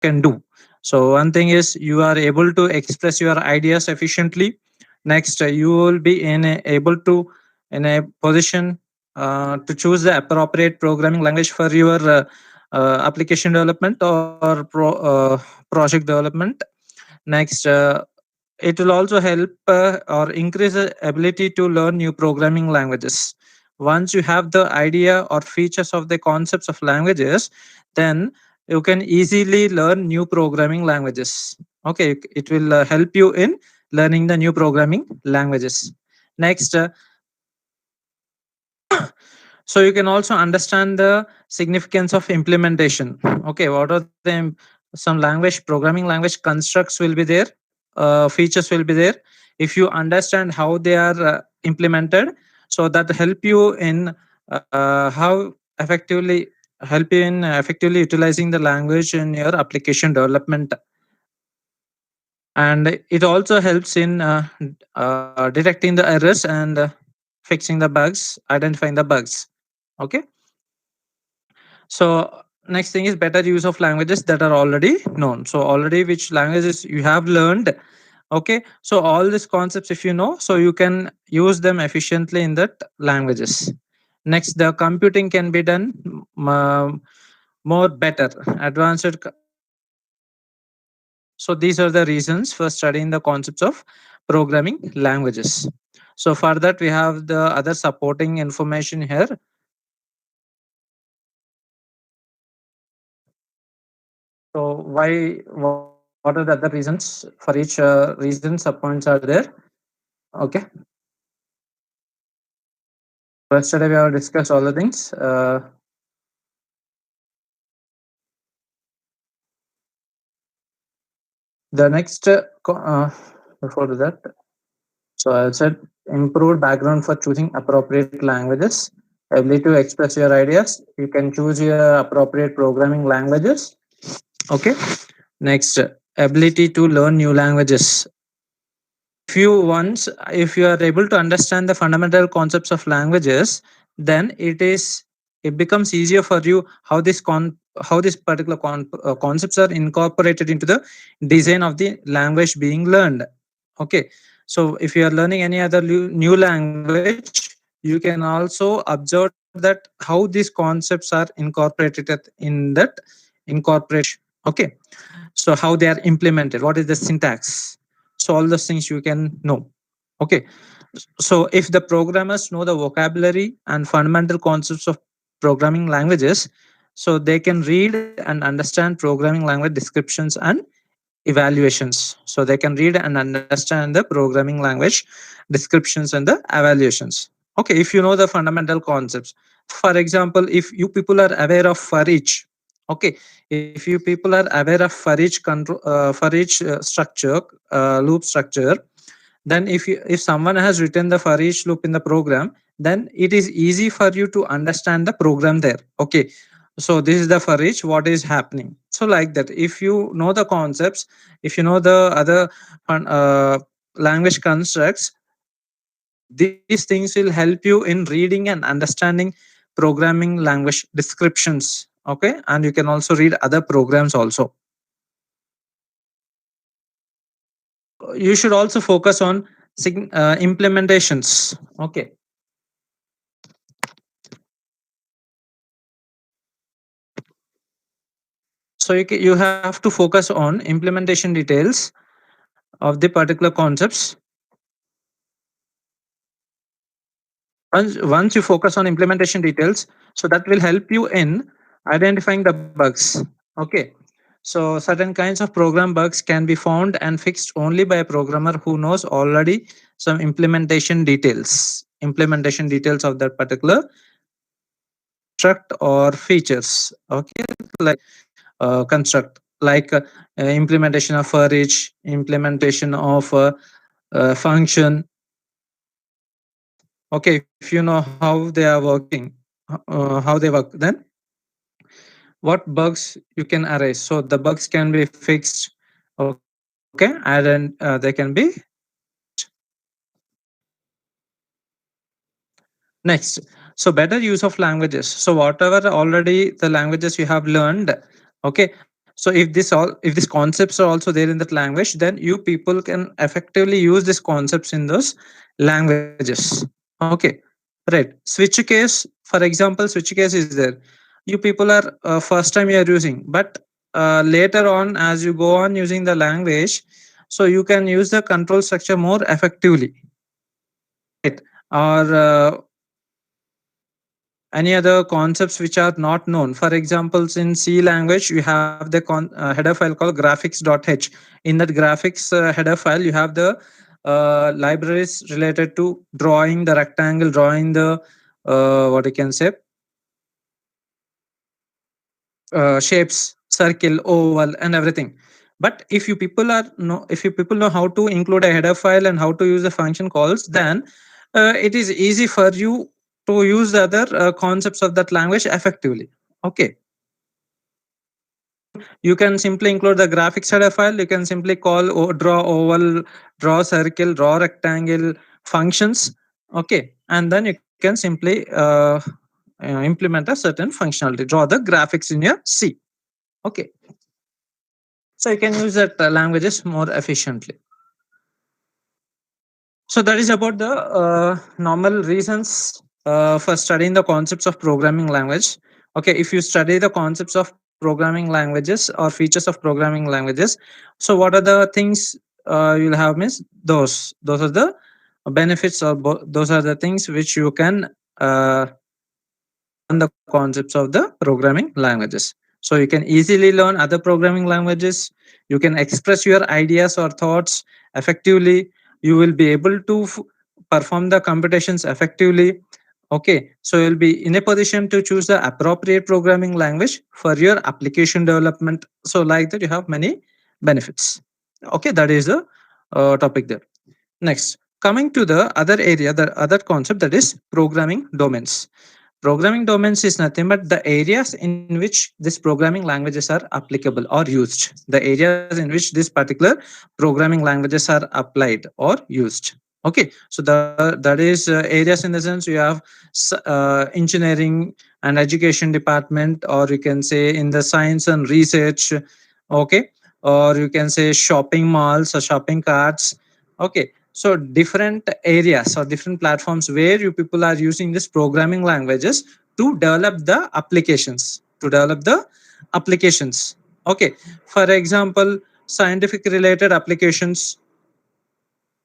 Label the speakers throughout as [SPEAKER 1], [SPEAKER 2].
[SPEAKER 1] can do. So one thing is you are able to express your ideas efficiently. Next, you will be able to in a position to choose the appropriate programming language for your application development or project development. Next, it will also help or increase the ability to learn new programming languages. Once you have the idea or features of the concepts of languages, then you can easily learn new programming languages. Okay, it will help you in learning the new programming languages. Next, so you can also understand the significance of implementation. Okay, what are the some language programming language constructs will be there, features will be there. If you understand how they are implemented, so that help you in how effectively help you in effectively utilizing the language in your application development. And it also helps in detecting the errors and fixing the bugs, identifying the bugs. Okay, so next thing is better use of languages that are already known. So already which languages you have learned. Okay, so all these concepts if you know, so you can use them efficiently in that languages. Next, the computing can be done more better, advanced. So these are the reasons for studying the concepts of programming languages. So for that we have the other supporting information here. So what are the other reasons? For each reason, subpoints are there. Okay. So yesterday we have discussed all the things. The next before that, so I said improved background for choosing appropriate languages, ability to express your ideas. You can choose your appropriate programming languages. Okay. Next, ability to learn new languages. If you are able to understand the fundamental concepts of languages, then it becomes easier for you how this particular concepts are incorporated into the design of the language being learned. Okay, so if you are learning any other new language, you can also observe that how these concepts are incorporated in that incorporation. Okay, so how they are implemented, what is the syntax, so all those things you can know. Okay, so if the programmers know the vocabulary and fundamental concepts of programming languages, so they can read and understand programming language descriptions and evaluations. So they can read and understand the programming language descriptions and the evaluations. Okay, if you know the fundamental concepts, for example, if you people are aware of for each. Okay, if you people are aware of for each control for each structure, loop structure, then if someone has written the for each loop in the program, then it is easy for you to understand the program there. Okay, so this is the for each what is happening. So like that, if you know the concepts, if you know the other language constructs, these things will help you in reading and understanding programming language descriptions. Okay, and you can also read other programs also. You should also focus on implementations. Okay, so you have to focus on implementation details of the particular concepts. Once you focus on implementation details, so that will help you in identifying the bugs. Okay, so certain kinds of program bugs can be found and fixed only by a programmer who knows already some implementation details of that particular construct or features. Okay, like construct, like implementation of for each, implementation of function. Okay, if you know how they are working, how they work, then what bugs you can erase. So the bugs can be fixed. Okay, and then they can be next. So better use of languages. So whatever already the languages you have learned, okay, So if these concepts are also there in that language, then you people can effectively use these concepts in those languages. Okay, right. Switch case, for example, switch case is there. You people are first time you are using, but later on as you go on using the language, so you can use the control structure more effectively, right? Or any other concepts which are not known. For examples, in C language, you have the header file called graphics.h. In that graphics header file, you have the libraries related to drawing the rectangle, drawing the what you can say, shapes, circle, oval, and everything. But if you people know how to include a header file and how to use the function calls, then it is easy for you to use the other concepts of that language effectively. Okay, you can simply include the graphics header file. You can simply call draw oval, draw circle, draw rectangle functions. Okay, and then you can simply implement a certain functionality, draw the graphics in your C. Okay, so you can use that languages more efficiently. So that is about the normal reasons for studying the concepts of programming language. Okay, if you study the concepts of programming languages or features of programming languages, so what are the things you'll have means those are the benefits, or those are the things which you can learn the concepts of the programming languages. So you can easily learn other programming languages. You can express your ideas or thoughts effectively. You will be able to perform the computations effectively. Okay, so you'll be in a position to choose the appropriate programming language for your application development. So, like that, you have many benefits. Okay, that is the topic there. Next, coming to the other area, the other concept, that is programming domains. Programming domains is nothing but the areas in which these programming languages are applicable or used. The areas in which these particular programming languages are applied or used. Okay, so that is areas in the sense you have engineering and education department, or you can say in the science and research. Okay, or you can say shopping malls or shopping carts. Okay, so different areas or different platforms where you people are using this programming languages to develop the applications, Okay, for example, scientific related applications,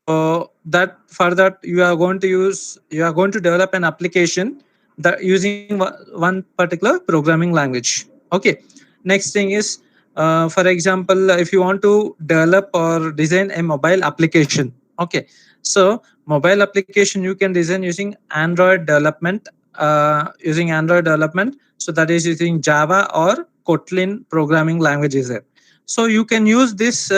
[SPEAKER 1] that for that you are going to develop an application that using one particular programming language. Okay, next thing is for example, if you want to develop or design a mobile application. Okay, so mobile application you can design using Android development, so that is using Java or Kotlin programming languages there. So you can use this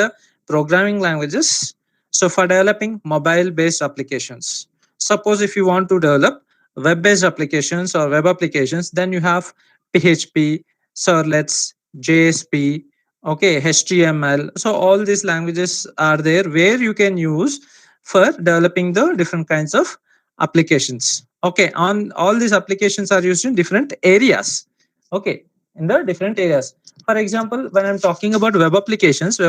[SPEAKER 1] programming languages, so for developing mobile based applications. Suppose if you want to develop web based applications or web applications, then you have PHP, servlets, JSP, okay, HTML. So all these languages are there where you can use for developing the different kinds of applications. Okay, on all these applications are used in different areas. Okay, in the different areas. For example, when I'm talking about web applications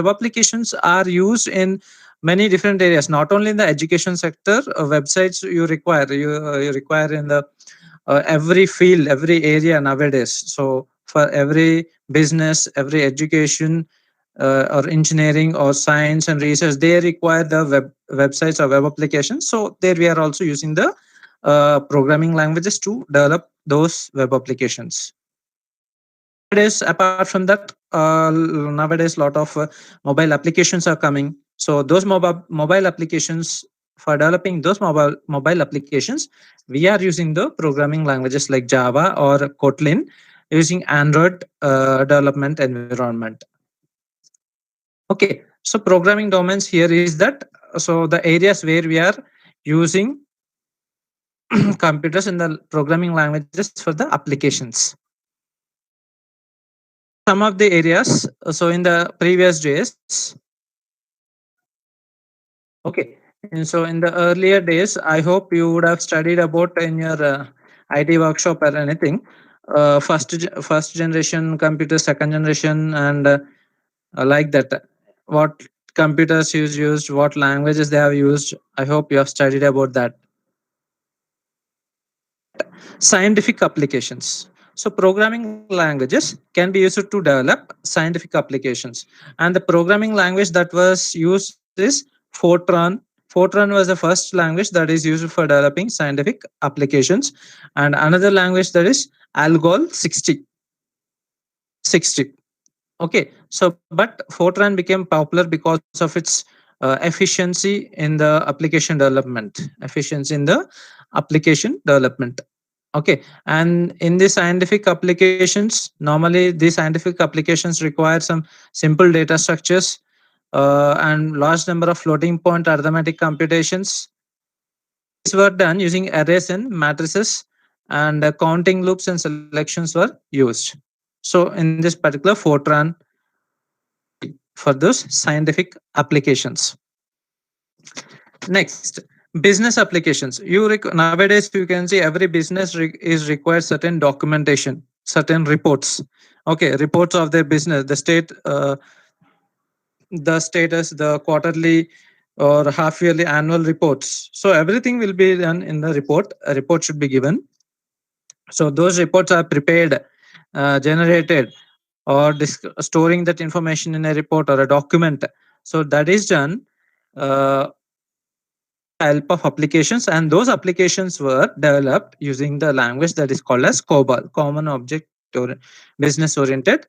[SPEAKER 1] are used in many different areas, not only in the education sector. Websites you require in the every field, every area nowadays. So for every business, every education, or engineering or science and research, they require the websites or web applications. So there we are also using the programming languages to develop those web applications. Nowadays, apart from that, nowadays lot of mobile applications are coming. So those mobile applications, for developing those mobile applications, we are using the programming languages like Java or Kotlin, using Android development environment. Okay, so programming domains here is that, so the areas where we are using computers in the programming languages for the applications. Some of the areas, so in the previous days, okay, and so in the earlier days, I hope you would have studied about in your IT workshop or anything, first generation computer, second generation, and like that. What computers is used, what languages they have used. I hope you have studied about that. Scientific applications. So programming languages can be used to develop scientific applications. And the programming language that was used is Fortran. Fortran was the first language that is used for developing scientific applications. And another language that is Algol 60. Okay, so but Fortran became popular because of its efficiency in the application development. Efficiency in the application development. Okay, and in the scientific applications, normally these scientific applications require some simple data structures and large number of floating point arithmetic computations. These were done using arrays and matrices, and counting loops and selections were used. So in this particular Fortran for those scientific applications. Next, business applications. Nowadays you can see every business is required certain documentation, certain reports. Okay, reports of their business, the state, the status, the quarterly or half yearly annual reports. So everything will be done in the report. A report should be given. So those reports are prepared, generated, or storing that information in a report or a document. So that is done uh, help of applications, and those applications were developed using the language that is called as COBOL, Common Object or Business Oriented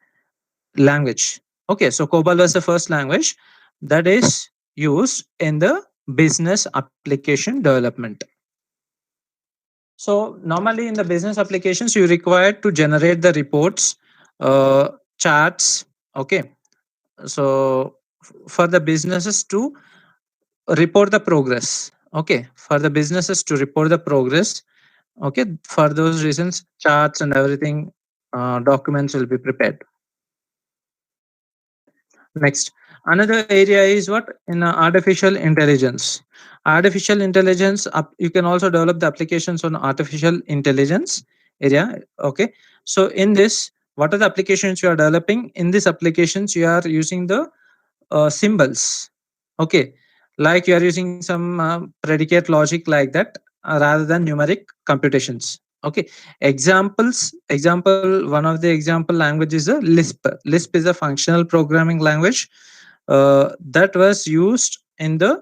[SPEAKER 1] Language. Okay, so COBOL was the first language that is used in the business application development. So normally in the business applications, you require to generate the reports, charts. Okay, so for the businesses to report the progress. Okay, for the businesses to report the progress. Okay, for those reasons, charts and everything, documents will be prepared. Next, another area is what in artificial intelligence. Artificial intelligence, you can also develop the applications on artificial intelligence area. Okay, so in this, what are the applications you are developing? In these applications, you are using the symbols. Okay, like you are using some predicate logic like that, rather than numeric computations. Okay, example, one of the example language is a Lisp. Lisp is a functional programming language that was used in the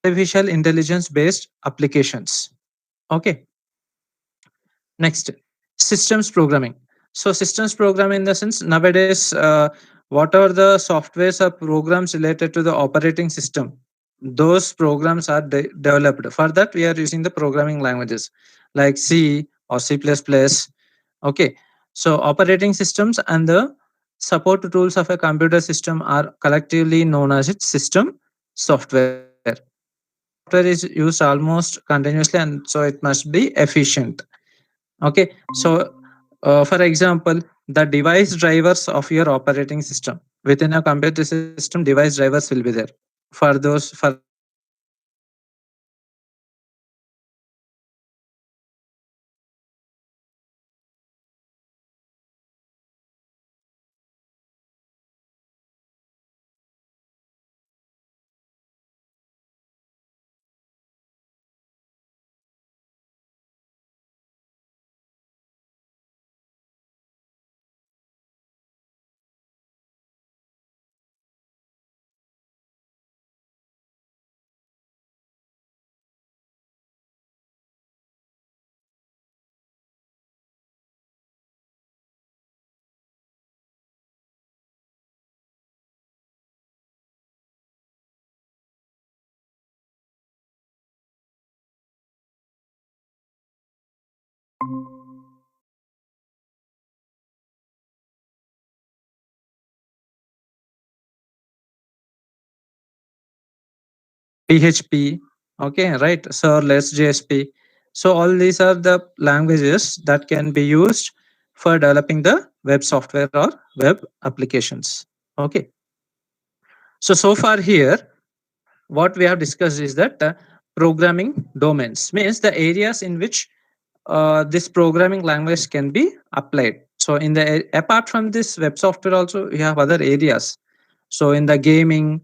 [SPEAKER 1] artificial intelligence based applications. Okay, next, systems programming. So systems programming in the sense nowadays, whatever the softwares or programs related to the operating system, those programs are developed. For that, we are using the programming languages like C or C++. Okay, so operating systems and the support tools of a computer system are collectively known as its system software. Software is used almost continuously, and so it must be efficient. Okay, so for example, the device drivers of your operating system within a computer system, device drivers will be there. For those, for example, PHP, okay, right, serverless, JSP. So all these are the languages that can be used for developing the web software or web applications. Okay, so far here, what we have discussed is that programming domains means the areas in which this programming language can be applied. So in the apart from this web software also you have other areas. So in the gaming,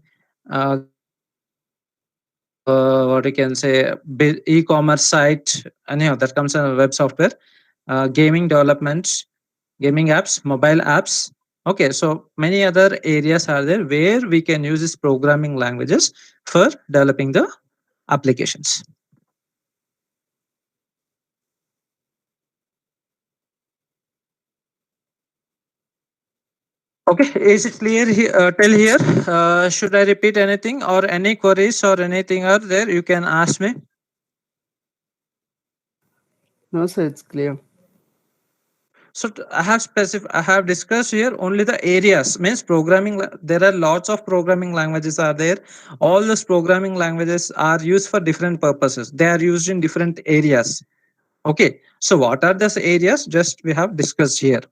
[SPEAKER 1] what you can say, e-commerce site, anyhow that comes in web software, gaming development, gaming apps, mobile apps. Okay, so many other areas are there where we can use these programming languages for developing the applications. Okay, is it clear till here? Should I repeat anything or any queries or anything are there? You can ask me.
[SPEAKER 2] No, sir, it's clear.
[SPEAKER 1] So I have discussed here only the areas. Means programming. There are lots of programming languages are there. All those programming languages are used for different purposes. They are used in different areas. Okay. So what are those areas? Just we have discussed here.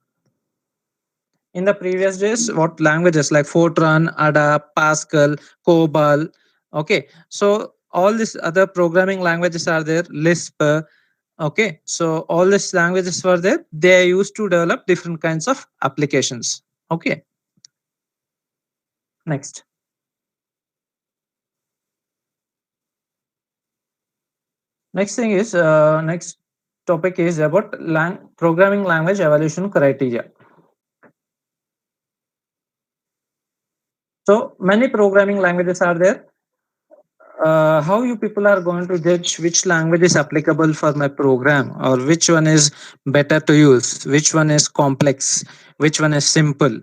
[SPEAKER 1] In the previous days, what languages like Fortran, Ada, Pascal, COBOL. Okay. So all these other programming languages are there. Lisp. Okay, so all these languages were there. They are used to develop different kinds of applications. Okay, next. Next thing is next topic is about programming language evolution criteria. So many programming languages are there. How you people are going to judge which language is applicable for my program, or which one is better to use, which one is complex, which one is simple.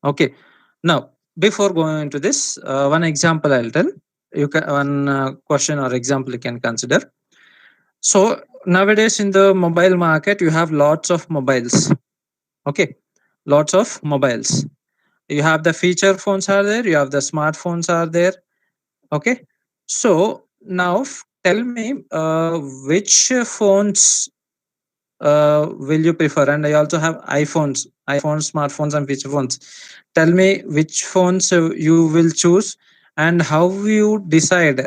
[SPEAKER 1] Okay. Now, before going into this, one example I'll tell. You can one question or example you can consider. So nowadays in the mobile market, you have lots of mobiles. Okay, lots of mobiles. You have the feature phones are there. You have the smartphones are there. Okay. So now tell me which phones will you prefer? And I also have iPhones, smartphones, and feature phones. Tell me which phones you will choose, and how you decide,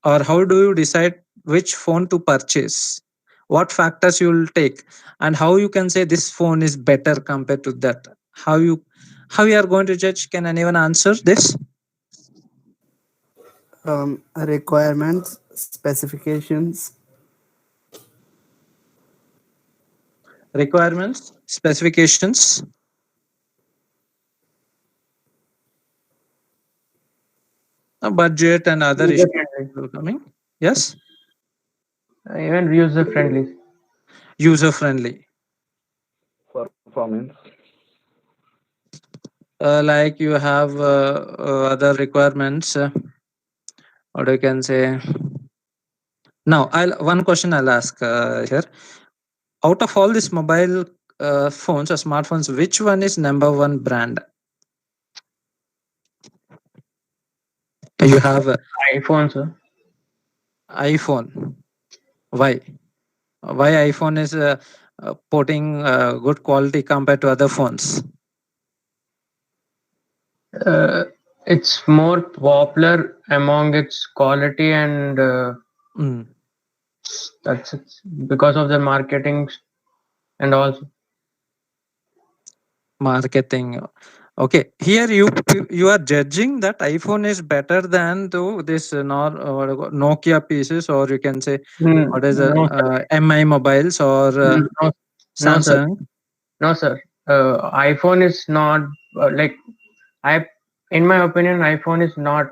[SPEAKER 1] or how do you decide which phone to purchase? What factors you will take, and how you can say this phone is better compared to that? How you are going to judge? Can anyone answer this?
[SPEAKER 2] Requirements, specifications.
[SPEAKER 1] Requirements, specifications, budget, and other
[SPEAKER 3] User
[SPEAKER 1] issues
[SPEAKER 3] friendly.
[SPEAKER 1] will coming. Yes,
[SPEAKER 3] Even user friendly.
[SPEAKER 1] user friendly.
[SPEAKER 4] Performance.
[SPEAKER 1] Like you have other requirements. Or you can say. Now, I'll one question I'll ask here. Out of all these mobile phones or smartphones, which one is number one brand? You have
[SPEAKER 3] iPhone, sir.
[SPEAKER 1] iPhone. Why? Why iPhone is putting good quality compared to other phones?
[SPEAKER 3] Uh, it's more popular among its quality, and
[SPEAKER 1] Mm,
[SPEAKER 3] that's it. Because of the marketing and also.
[SPEAKER 1] marketing. Okay, here you are judging that iPhone is better than to this Nokia pieces, or you can say what is
[SPEAKER 3] No, sir.
[SPEAKER 1] MI mobiles or
[SPEAKER 3] No, no, sir.
[SPEAKER 1] Samsung.
[SPEAKER 3] No, sir. iPhone is not like I. In my opinion, iPhone is not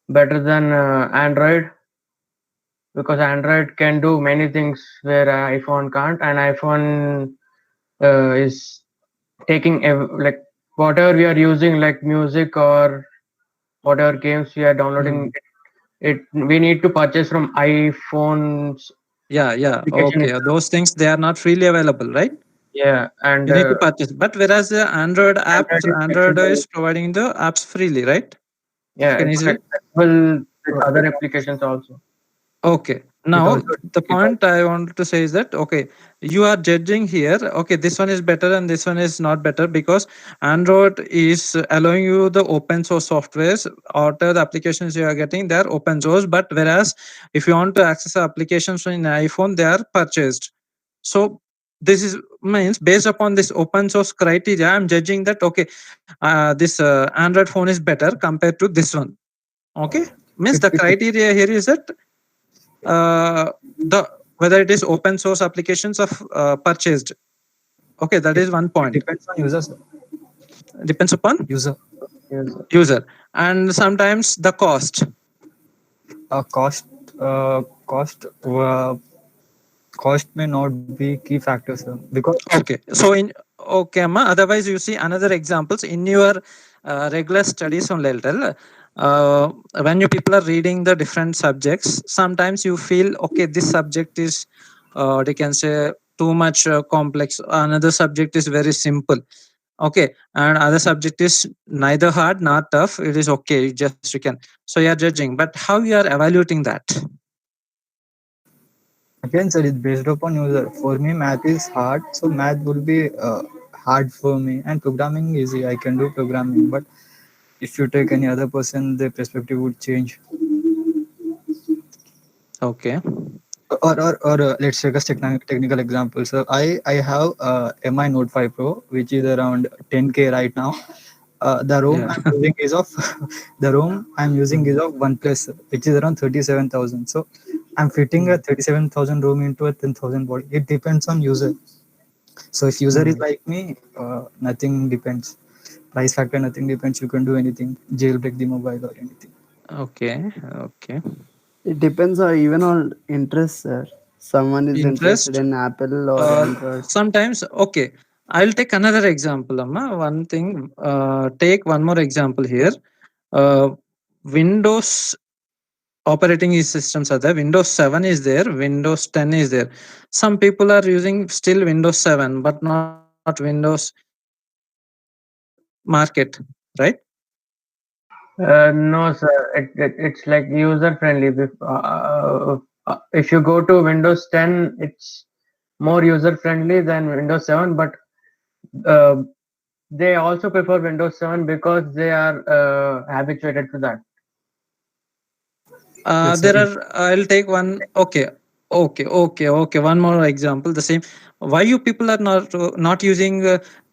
[SPEAKER 3] better than Android, because Android can do many things where iPhone can't, and iPhone is taking like whatever we are using, like music or whatever games we are downloading.
[SPEAKER 1] Mm.
[SPEAKER 3] It we need to purchase from iPhone's
[SPEAKER 1] Yeah, yeah.
[SPEAKER 3] application
[SPEAKER 1] Okay,
[SPEAKER 3] itself.
[SPEAKER 1] those things they are not freely available, right?
[SPEAKER 3] Yeah, and
[SPEAKER 1] You need to purchase. But whereas the Android apps,
[SPEAKER 3] Android is
[SPEAKER 1] Android
[SPEAKER 3] flexible.
[SPEAKER 1] is providing the apps freely, right? You
[SPEAKER 3] Yeah,
[SPEAKER 1] can
[SPEAKER 3] it's
[SPEAKER 1] easily.
[SPEAKER 3] flexible with
[SPEAKER 1] Okay.
[SPEAKER 3] other applications also.
[SPEAKER 1] Okay.
[SPEAKER 3] Without
[SPEAKER 1] Now the
[SPEAKER 3] without
[SPEAKER 1] point I wanted to say is that okay, you are judging here. Okay, this one is better and this one is not better because Android is allowing you the open source softwares or the applications you are getting. They are open source, but whereas if you want to access the applications in iPhone, they are purchased. So this is means based upon this open source criteria, I'm judging that okay, this Android phone is better compared to this one. Okay, means the criteria here is that the whether it is open source applications of purchased. Okay, that is one point.
[SPEAKER 4] Depends on users.
[SPEAKER 1] Depends upon
[SPEAKER 4] User.
[SPEAKER 3] Yes.
[SPEAKER 1] user, and sometimes the cost.
[SPEAKER 4] Cost. Cost. Cost may not be key factor, sir, because
[SPEAKER 1] Okay, so in okay, Amma. Otherwise, you see another examples in your regular studies on Leltel. When you people are reading the different subjects, sometimes you feel okay, this subject is, they can say too much complex. Another subject is very simple. Okay, and other subject is neither hard nor tough. It is okay, just you can. So you are judging, but how you are evaluating that?
[SPEAKER 4] again, sir, it's based upon user. For me, math is hard, so math will be hard for me, and programming easy. I can do programming, but if you take any other person, the perspective would change.
[SPEAKER 1] Okay.
[SPEAKER 4] Or let's take a technical example. So I have MI Note 5 Pro, which is around 10K right now. The ROM
[SPEAKER 1] Yeah.
[SPEAKER 4] I'm using is of the ROM I'm using is of OnePlus, which is around 37,000. So I'm fitting a 37,000 ROM into a 10,000 body. It depends on user. So if user is like me, nothing depends. Price factor, nothing depends. You can do anything, jailbreak the mobile or anything.
[SPEAKER 1] Okay. Okay.
[SPEAKER 2] It depends on even on interest, sir. Someone is interested
[SPEAKER 1] Interest.
[SPEAKER 2] in Apple or Android.
[SPEAKER 1] Sometimes okay, I'll take another example, Amma. One thing, take one more example here. uh, Windows operating systems are there. Windows 7 is there, Windows 10 is there. Some people are using still Windows 7 but not Windows market, right?
[SPEAKER 3] No, sir. It's like user friendly. If you go to Windows 10, it's more user friendly than Windows 7. But uh, they also prefer Windows 7 because they are habituated to that.
[SPEAKER 4] Yes, sir.
[SPEAKER 1] There are, I'll take one. Okay. One more example. The same. Why you people are not using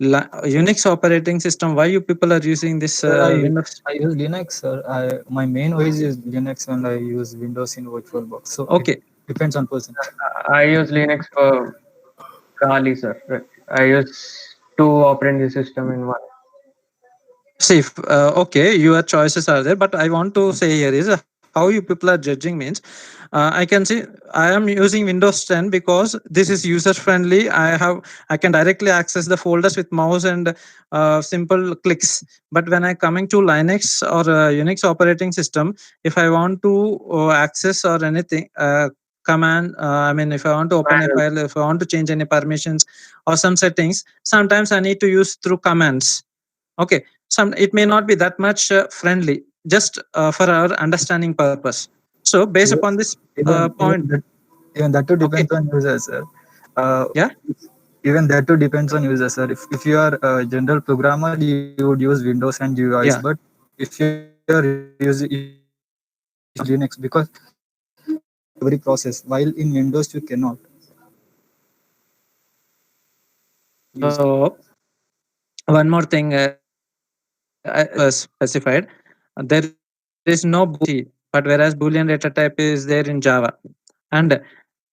[SPEAKER 1] Unix operating system? Why you people are using this
[SPEAKER 4] Sir,
[SPEAKER 1] Windows?
[SPEAKER 4] I use Linux, sir. My main OS is Linux, and I use Windows in VirtualBox. So it
[SPEAKER 1] Okay.
[SPEAKER 4] depends on person.
[SPEAKER 3] I use Linux for Kali, sir. Right. I use two operating system in one.
[SPEAKER 1] See, okay, your choices are there, but I want to say here is how you people are judging means I can see I am using Windows 10 because this is user friendly. I can directly access the folders with mouse and simple clicks. But when I coming to Linux or Unix operating system, if I want to access or anything. Command, I mean, if I want to open a
[SPEAKER 3] Manual.
[SPEAKER 1] file, if I want to change any permissions or some settings, sometimes I need to use through commands. Okay, some it may not be that much friendly, just for our understanding purpose. So based
[SPEAKER 4] Yes.
[SPEAKER 1] upon this
[SPEAKER 4] Even
[SPEAKER 1] point,
[SPEAKER 4] even that too
[SPEAKER 1] okay,
[SPEAKER 4] depends on user, sir. Uh,
[SPEAKER 1] yeah,
[SPEAKER 4] Even that too depends on user, sir. If you are a general programmer, you would use Windows and GUIs. But
[SPEAKER 1] yeah.
[SPEAKER 4] if you are using Linux, because every process, while in Windows you cannot use.
[SPEAKER 1] So one more thing, specified, there is no but whereas Boolean data type is there in Java, and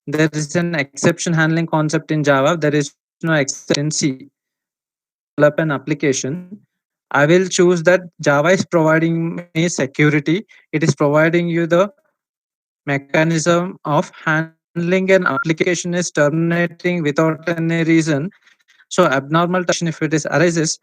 [SPEAKER 1] there is an exception handling concept in Java. There is no exception in C. Develop an application, I will choose that Java is providing me security. It is providing you the mechanism of handling an application is terminating without any reason. So abnormal termination, if it is arises,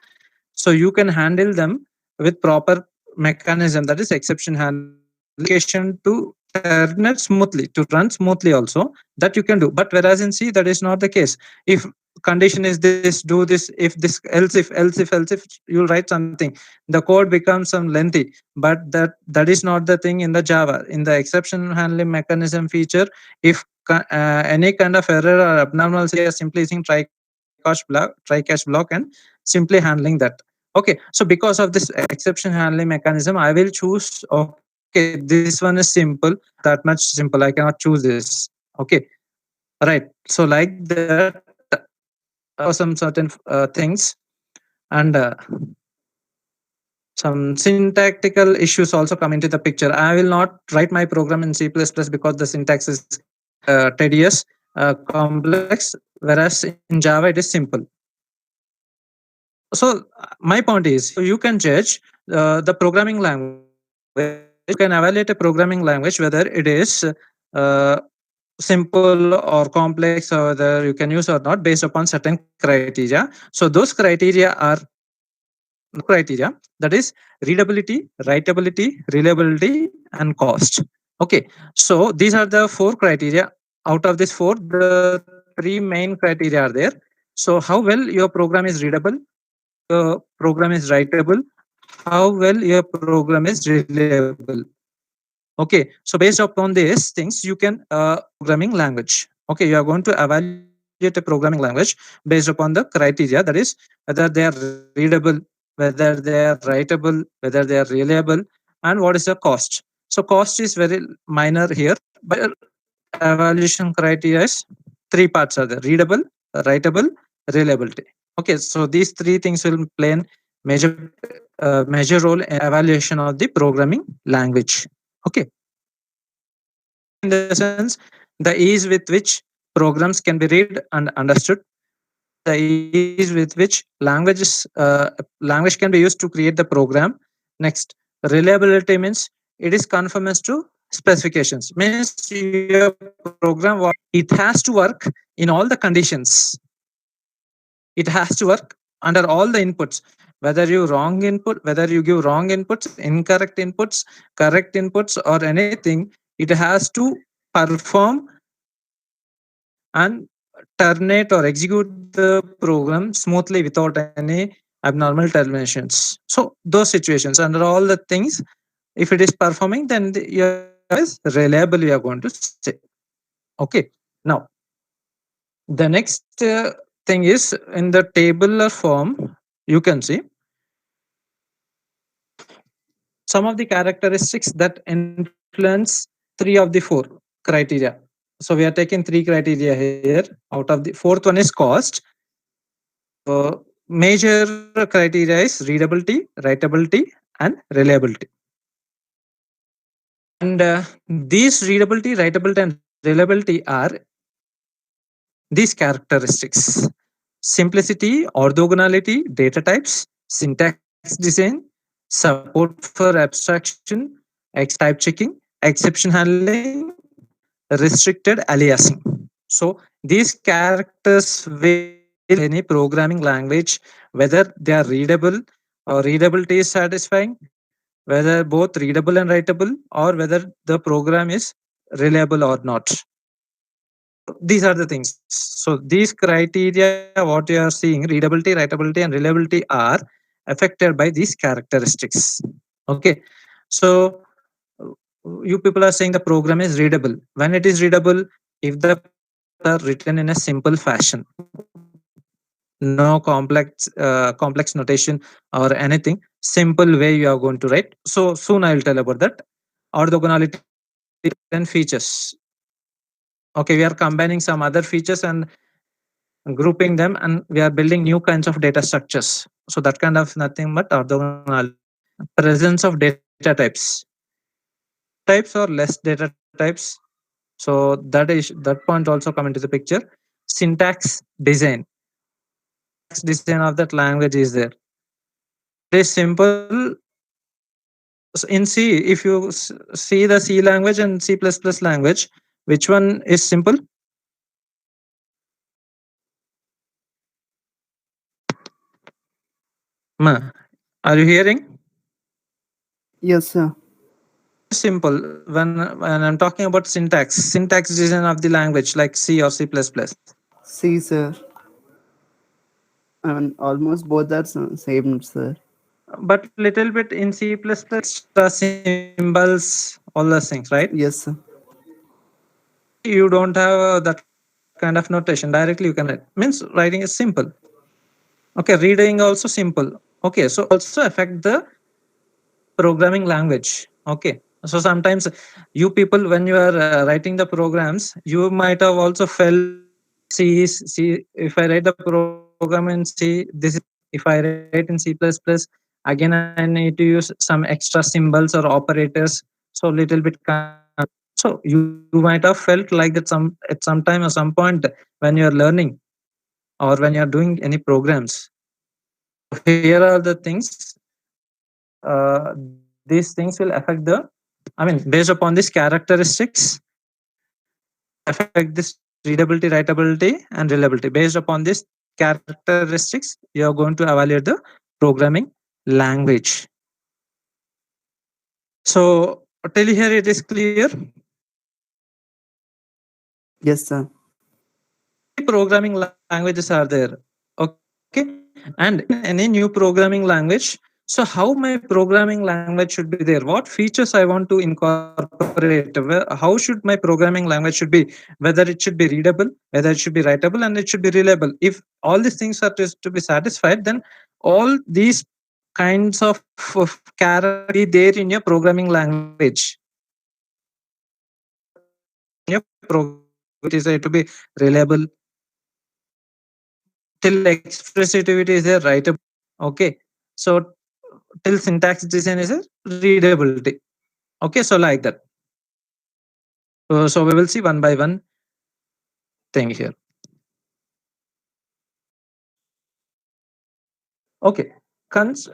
[SPEAKER 1] so you can handle them with proper mechanism, that is exception handling application to terminate smoothly, to run smoothly also, that you can do. But whereas in C, that is not the case. If condition is this, do this, if this, else if you'll write something, the code becomes some lengthy. But that is not the thing in the Java. In the exception handling mechanism feature, if any kind of error or abnormality, are simply using try catch block and simply handling that. Okay, so because of this exception handling mechanism, I will choose, okay, this one is simple, that much simple, I cannot choose this. Okay, right. So like that, some certain things, and some syntactical issues also come into the picture. I will not write my program in C++ because the syntax is tedious, complex, whereas in Java it is simple. So my point is, you can judge the programming language. You can evaluate a programming language whether it is simple or complex, or whether you can use or not based upon certain criteria. So those criteria are criteria, that is readability, writability, reliability, and cost. Okay, so these are the four criteria. Out of these four, the three main criteria are there. So how well your program is readable, your program is writable, how well your program is reliable. Okay, so based upon these things, you can programming language. Okay, you are going to evaluate a programming language based upon the criteria, that is whether they are readable, whether they are writable, whether they are reliable, and what is the cost. So cost is very minor here, but evaluation criteria is three parts are there: readable, writable, reliability. Okay, so these three things will play a major major role in evaluation of the programming language. Okay, in the sense, the ease with which programs can be read and understood, the ease with which language can be used to create the program. Next, reliability means it is conformance to specifications. Means your program, it has to work in all the conditions. It has to work under all the inputs. Whether you wrong input, whether you give wrong inputs, incorrect inputs, correct inputs, or anything, it has to perform and terminate or execute the program smoothly without any abnormal terminations. So those situations, under all the things, if it is performing, then your program is reliable, you are going to say. Okay, now the next thing is, in the tabular form, you can see some of the characteristics that influence three of the four criteria. So we are taking three criteria here. Out of the fourth one is cost. Major criteria is readability, writability, and reliability. And these readability, writability, and reliability are these characteristics: simplicity, orthogonality, data types, syntax design, support for abstraction, type checking, exception handling, restricted aliasing. So these characters will any programming language, whether they are readable or readability is satisfying, whether both readable and writable, or whether the program is reliable or not. These are the things. So these criteria, what you are seeing, readability, writability, and reliability, are affected by these characteristics. Okay, so you people are saying the program is readable. When it is readable, if the are written in a simple fashion, no complex notation or anything, simple way you are going to write. So soon I will tell about that. Orthogonality and features. Okay, we are combining some other features and grouping them, and we are building new kinds of data structures. So that kind of nothing but orthogonal. Presence of data types or less data types. So that point also come into the picture. Syntax design. Design of that language is there. It is simple. In C, if you see the C language and C++ language, which one is simple? Ma, are you hearing?
[SPEAKER 2] Yes, sir.
[SPEAKER 1] Simple. When I'm talking about syntax design of the language like C or C++.
[SPEAKER 2] See, sir. I mean, almost both are same, sir.
[SPEAKER 1] But little bit in C++, the symbols, all those things, right?
[SPEAKER 2] Yes, sir.
[SPEAKER 1] You don't have that kind of notation. Directly you can write. Means writing is simple. Okay, reading also simple. Okay, so also affect the programming language. Okay, so sometimes you people, when you are writing the programs, you might have also felt, see, if I write the program program in C, this is, if I write in C++, again I need to use some extra symbols or operators, so little bit so you might have felt like that at some time or some point when you're learning or when you're doing any programs. Here are the things, these things will affect the, I mean, based upon these characteristics, affect this readability, writability, and reliability. Based upon these characteristics, you are going to evaluate the programming language. So till here it is clear.
[SPEAKER 2] Yes, sir.
[SPEAKER 1] Programming languages are there, okay, and any new programming language, so how my programming language should be there, what features I want to incorporate, how should my programming language should be, whether it should be readable, whether it should be writable, and it should be reliable. If all these things are to be satisfied, then all these kinds of character be there in your programming language. Your program, it is to be reliable, till expressivity is there, writable, okay. So till syntax design is a readability, okay. So like that. So we will see one by one thing here. Okay. Cons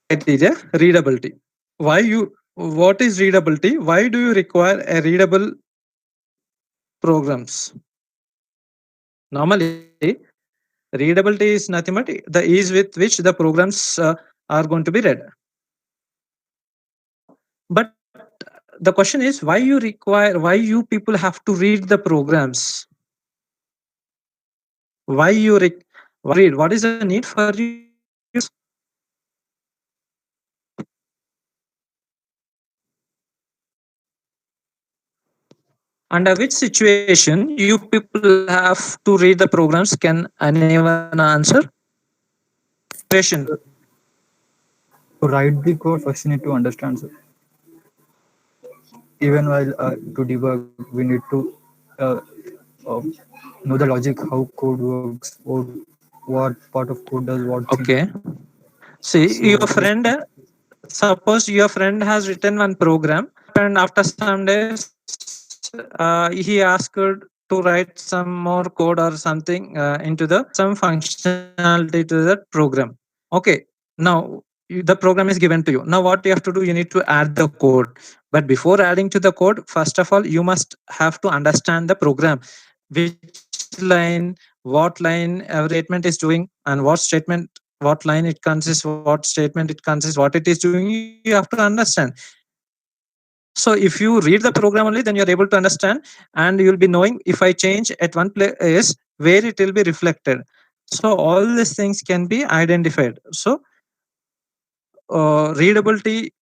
[SPEAKER 1] criteria, readability. Why you, what is readability? Why do you require a readable programs? Normally, readability is nothing but the ease with which the programs are going to be read. But the question is, why you require, why you people have to read the programs? Why you read? What is the need for you? Under which situation you people have to read the programs? Can anyone answer? Question.
[SPEAKER 4] To write the code, first you need to understand, sir. Even while to debug, we need to uh, uh, know the logic, how code works, or what part of code does what thing.
[SPEAKER 1] Okay. See,
[SPEAKER 4] So
[SPEAKER 1] your
[SPEAKER 4] this,
[SPEAKER 1] friend, suppose your friend has written one program, and after some days, he asked to write some more code or something into the some functionality to that program. Okay. Now the program is given to you. Now what you have to do? You need to add the code. But before adding to the code, first of all, you must have to understand the program, which line, what line every statement is doing, and what statement, what line it consists, what statement it consists, what it is doing. You have to understand. So if you read the program only, then you're able to understand, and you'll be knowing if I change at one place, where it will be reflected. So all these things can be identified. So readability,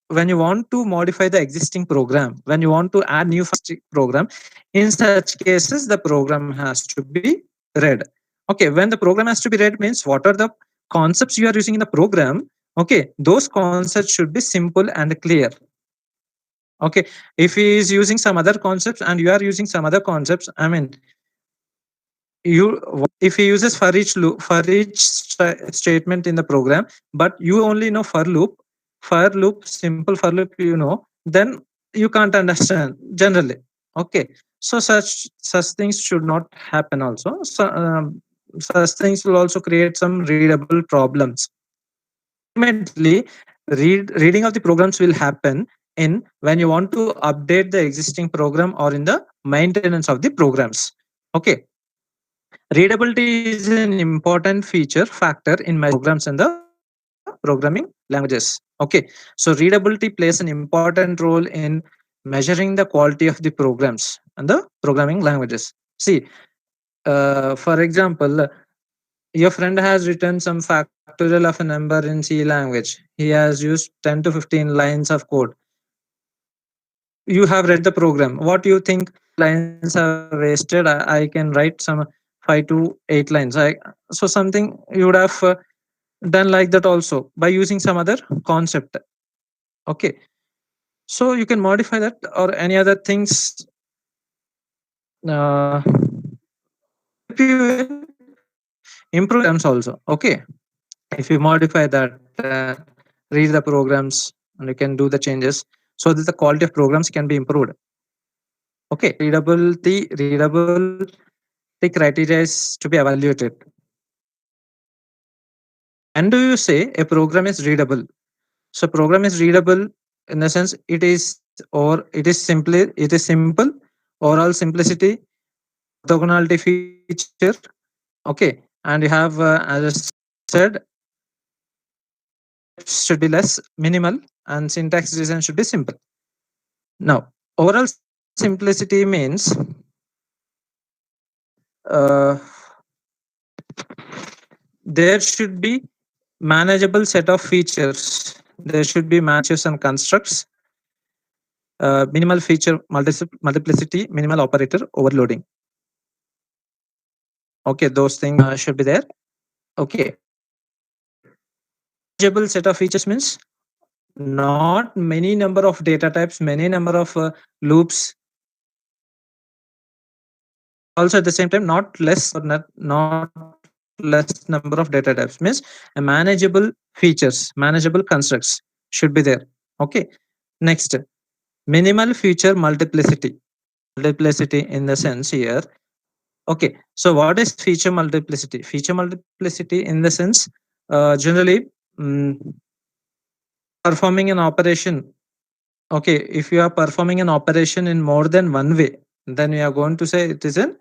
[SPEAKER 1] when you want to modify the existing program, when you want to add new program, in such cases the program has to be read. Okay, when the program has to be read means what are the concepts you are using in the program. Okay, those concepts should be simple and clear. Okay, if he is using some other concepts and you are using some other concepts, I mean, you, if he uses for each loop, for each statement in the program, but you only know for loop, simple for loop, you know, then you can't understand generally. Okay, so such things should not happen also. So such things will also create some readable problems. Ultimately, reading of the programs will happen in when you want to update the existing program or in the maintenance of the programs. Okay, readability is an important feature factor in my programs and the programming languages. Okay, so readability plays an important role in measuring the quality of the programs and the programming languages. See, for example, your friend has written some factorial of a number in C language. He has used 10 to 15 lines of code. You have read the program. What do you think lines are wasted? I can write some 5 to 8 lines. So something you would have done like that also by using some other concept. Okay. So you can modify that or any other things. you improve terms also. Okay, if you modify that, read the programs, and you can do the changes so that the quality of programs can be improved. Okay, readability criteria is to be evaluated. When do you say a program is readable? So program is readable in the sense it is simple, overall simplicity, orthogonality feature. Okay, and you have as I said, types should be less minimal and syntax design should be simple. Now, overall simplicity means uh, there should be manageable set of features. There should be features and constructs, minimal feature multiplicity, minimal operator overloading. Okay, those things should be there. Okay, manageable set of features means not many number of data types, many number of loops. Also at the same time, not less or not less number of data types means a manageable features, manageable constructs should be there. Okay, next, minimal feature multiplicity. Multiplicity in the sense here. Okay, so what is feature multiplicity? Feature multiplicity in the sense generally performing an operation. Okay, if you are performing an operation in more than one way, then we are going to say it is an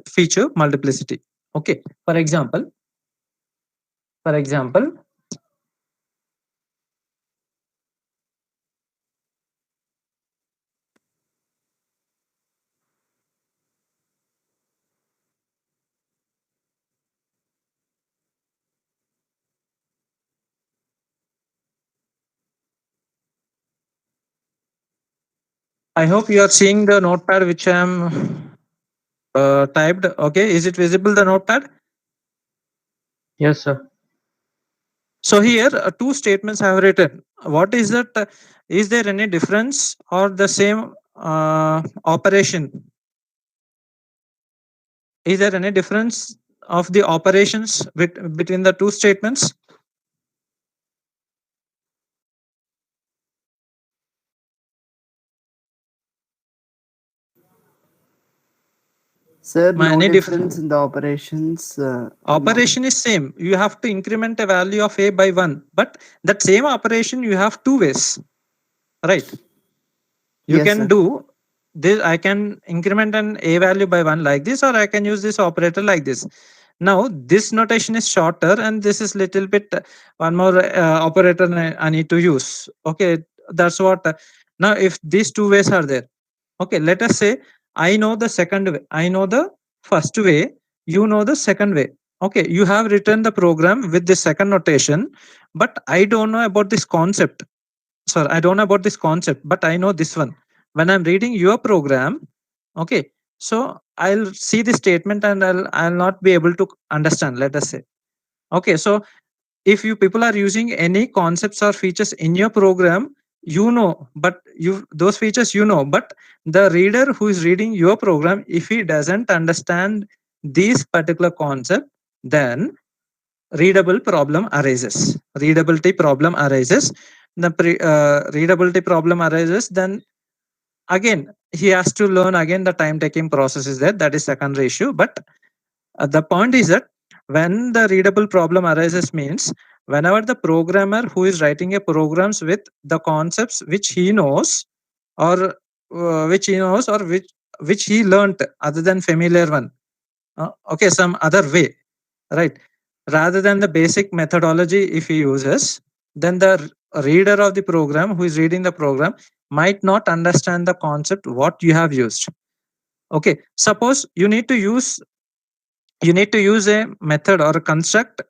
[SPEAKER 1] feature multiplicity. Okay, for example, I hope you are seeing the notepad which I am typed. Okay, is it visible, the notepad?
[SPEAKER 3] Yes, sir.
[SPEAKER 1] So here two statements I have written. What is that? Is there any difference or the same operation? Is there any difference of the operations between the two statements?
[SPEAKER 2] Sir, no
[SPEAKER 1] Any
[SPEAKER 2] difference in the operations.
[SPEAKER 1] operation is same. You have to increment a value of a by 1, but that same operation you have two ways, right? You
[SPEAKER 2] Yes,
[SPEAKER 1] can
[SPEAKER 2] sir.
[SPEAKER 1] do this. I can increment an a value by 1 like this, or I can use this operator like this. Now this notation is shorter and this is little bit one more operator I need to use. Okay, that's what now if these two ways are there. Okay, let us say I know the second way, I know the first way, you know the second way. Okay, you have written the program with the second notation, but I don't know about this concept. Sir, I don't know about this concept, but I know this one. When I'm reading your program, okay, so I'll see the statement and I'll not be able to understand, let us say. Okay, so if you people are using any concepts or features in your program, you know, but you those features you know, but the reader who is reading your program, if he doesn't understand these particular concept, then readable problem arises. Readability problem arises. The readability problem arises, then again he has to learn again, the time taking process is there, that is secondary issue. But the point is that when the readable problem arises means whenever the programmer who is writing a programs with the concepts which he knows, or which he learnt other than familiar one, okay, some other way, right, rather than the basic methodology if he uses, then the reader of the program who is reading the program might not understand the concept what you have used. Okay, suppose you need to use a method or a construct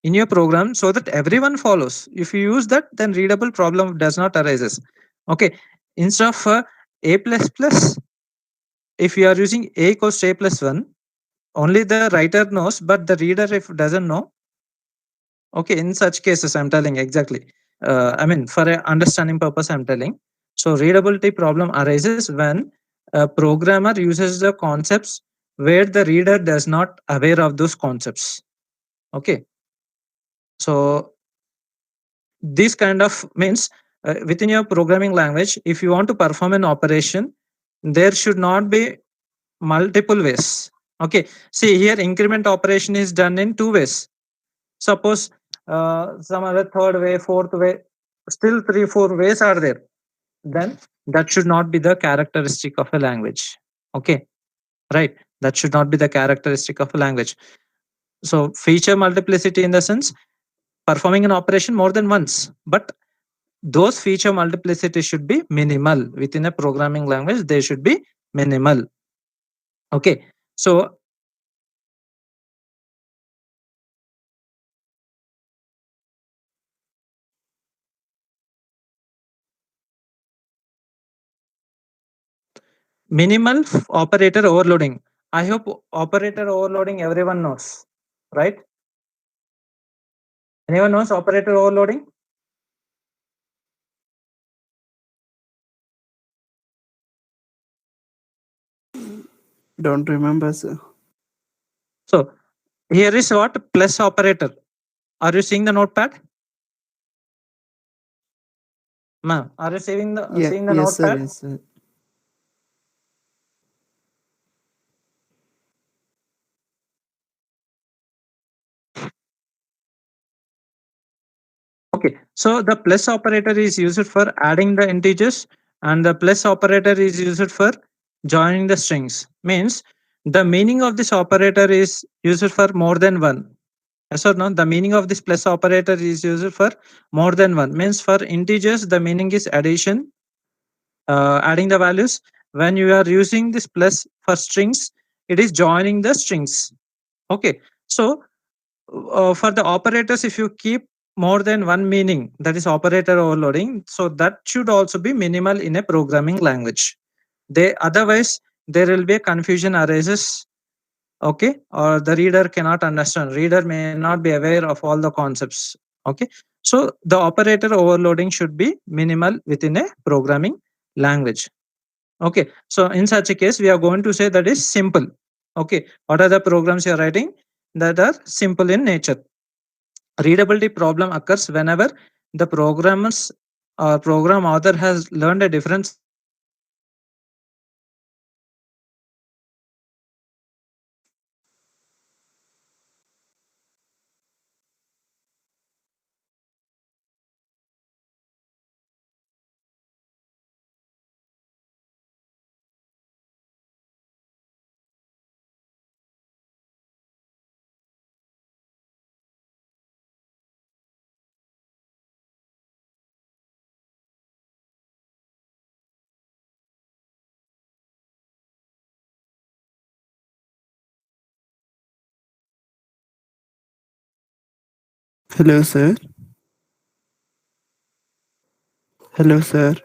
[SPEAKER 1] in your program so that everyone follows. If you use that, then readable problem does not arises. Okay, instead of a plus plus, if you are using a equals to a plus 1, only the writer knows, but the reader if doesn't know. Okay, in such cases I'm telling exactly, I mean for a understanding purpose I'm telling. So readability problem arises when a programmer uses the concepts where the reader does not aware of those concepts. Okay, so this kind of means within your programming language, if you want to perform an operation, there should not be multiple ways. Okay, see here, increment operation is done in two ways. Suppose some other third way, fourth way, still three, four ways are there. Then that should not be the characteristic of a language. Okay, right? That should not be the characteristic of a language. So feature multiplicity in the sense performing an operation more than once, but those feature multiplicity should be minimal. Within a programming language, they should be minimal. Okay, so minimal operator overloading. I hope operator overloading everyone knows, right? Anyone knows operator overloading?
[SPEAKER 2] Don't remember, sir.
[SPEAKER 1] So here is what plus operator. Are you seeing the notepad? Ma'am, are you
[SPEAKER 2] Yeah,
[SPEAKER 1] seeing the
[SPEAKER 2] yes, sir.
[SPEAKER 1] notepad?
[SPEAKER 2] Yes, sir.
[SPEAKER 1] Okay, so the plus operator is used for adding the integers, and the plus operator is used for joining the strings. Means the meaning of this operator is used for more than one. Yes or no? The meaning of this plus operator is used for more than one. Means for integers, the meaning is addition, adding the values. When you are using this plus for strings, it is joining the strings. Okay, so for the operators, if you keep more than one meaning, that is operator overloading, so that should also be minimal in a programming language. They otherwise there will be a confusion arises. Okay, or the reader cannot understand, reader may not be aware of all the concepts. Okay, so the operator overloading should be minimal within a programming language. Okay, so in such a case we are going to say that is simple. Okay, what are the programs you are writing that are simple in nature? Readability problem occurs whenever the programmers or program author has learned a different
[SPEAKER 2] Hello, sir. Hello, sir.